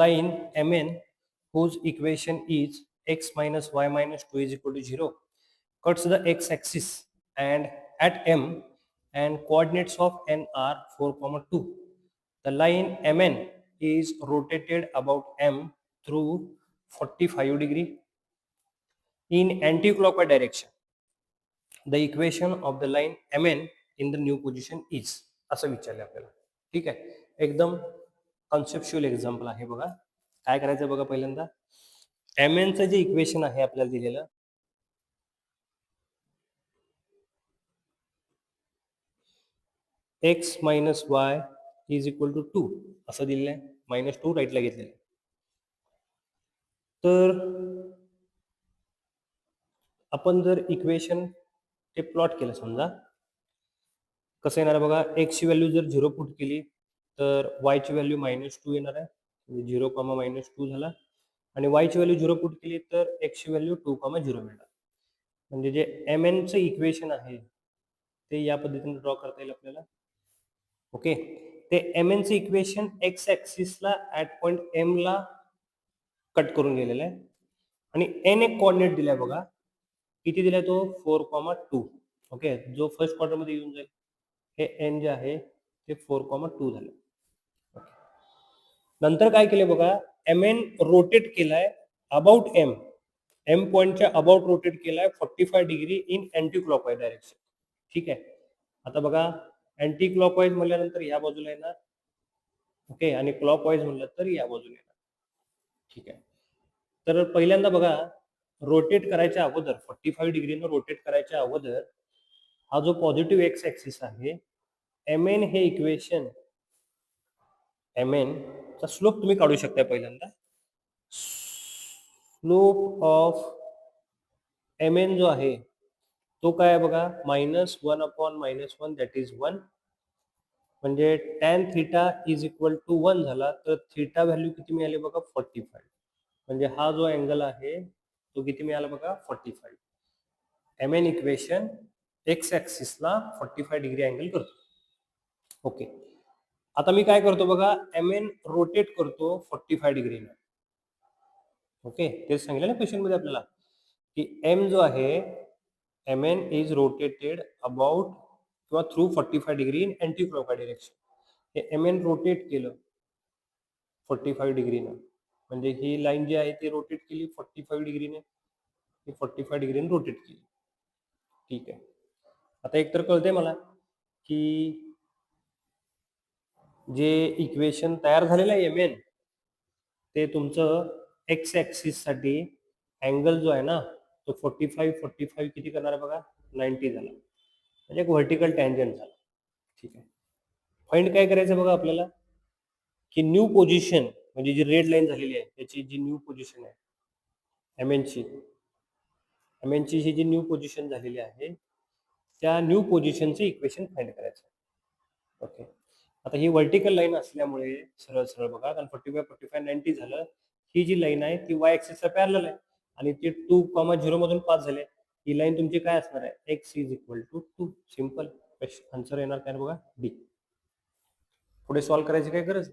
line mn whose equation is x minus y minus 2 is equal to 0 cuts the x-axis and at m and coordinates of n are 4, 2. The line mn is rotated about m through 45 degree in anti-clockwise direction. The equation of the line mn in the new position is असं विचारले आपल्याला. ठीक आहे, एकदम conceptual example आहे बघा. काय करायचं बघा, पहिल्यांदा mn चं जे इक्वेशन आहे आपल्याला दिलेलं x minus y is equal to 2 असं दिलेलं आहे. -2 राईटला घेतलेलं आहे. तर आपण जर इक्वेशन ते प्लॉट केलं, समजा कसं येणार बघा, x ची व्हॅल्यू जर 0 पुट केली तर y ची व्हॅल्यू -2 येणार आहे, म्हणजे 0, -2 झाला. आणि y ची व्हॅल्यू 0 पुट केली तर x ची व्हॅल्यू 2, 0 मिळणार. म्हणजे जे mn चं इक्वेशन आहे ते या पद्धतीने ड्रॉ करता येईल आपल्याला. ओके, ते mn चं इक्वेशन x ऍक्सिसला ऍट पॉइंट m ला कट करून गेलेलं आहे आणि n एक कोऑर्डिनेट दिलाय बघा. किती दिलाय तो? 4, 2. ओके, जो फर्स्ट क्वार्टर मध्ये येऊन जाईल. हे n जे आहे ते 4, 2 झालं. नंतर काय केलंय बघा, mn रोटेट केलाय अबाउट m पॉइंटच्या अबाउट रोटेट केलाय 45 degree in anti clockwise direction. ठीक आहे, आता बघा अँटी क्लॉकवाईज म्हणल्यानंतर या बाजूला येणार. ओके, आणि क्लॉकवाईज म्हणलं तर या बाजूला येणार. ठीक आहे, तर पहिल्यांदा बघा, रोटेट करायच्या अगोदर 45 डिग्रीनं रोटेट करायच्या अगोदर हा जो पॉझिटिव्ह एक्स ऍक्सिस आहे, mn हे इक्वेशन mn चा स्लोप तुम्ही काढू शकता. पहिल्यांदा स्लोप ऑफ mn जो आहे तो काय आहे बघा, -1/-1 दॅट इज 1. म्हणजे tan theta is equal to 1 झाला तर थीटा व्हॅल्यू किती मिळाली बघा, 45. म्हणजे हा जो अँगल आहे तो किती मिळाला बघा, 45. mn इक्वेशन एक्स ऍक्सिसला 45 डिग्री अँगल करतो. ओके, आता मी काय करतो बघा, mn रोटेट करतो 45 डिग्रीने. ओके, तेच सांगितलं ना क्वेश्चन मध्ये आपल्याला की m जो आहे mn इज रोटेटेड अबाउट किंवा through 45 degree in anti clockwise direction. हे mn रोटेट केलं 45 डिग्रीनं, म्हणजे ही लाईन जी आहे ती रोटेट केली 45 डिग्रीने, ही 45 डिग्रीने रोटेट केली. ठीक आहे, आता एक तर कळतंय मला की जे इक्वेशन तयार झालेलं आहे mn ते तुमचं एक्स ऍक्सिस साठी अँगल जो आहे ना तो 45 किती करणार आहे बघा, 90 झाला. म्हणजे एक व्हर्टिकल टँजंट झाला. ठीक आहे, फाइंड काय करायचं बघा आपल्याला की न्यू पोझिशन, म्हणजे जी रेड लाईन झालेली आहे त्याची जी न्यू पोझिशन आहे mn ची ही जी न्यू पोझिशन झालेली आहे त्या न्यू पोझिशनचं इक्वेशन फाइंड करायचं. ओके, आता ही व्हर्टिकल लाईन असल्यामुळे सरळ सरळ बघा, कारण 45, 90 झालं. ही जी लाईन आहे ती y ऍक्सिसला पॅरलल आहे आणि ती 2, 0 मधून पास झाले. ही लाईन तुमची काय असणार आहे, x is equal to 2. Simple answer येणार काय बघा, डी. पुढे सॉल्व्ह करायची काय गरज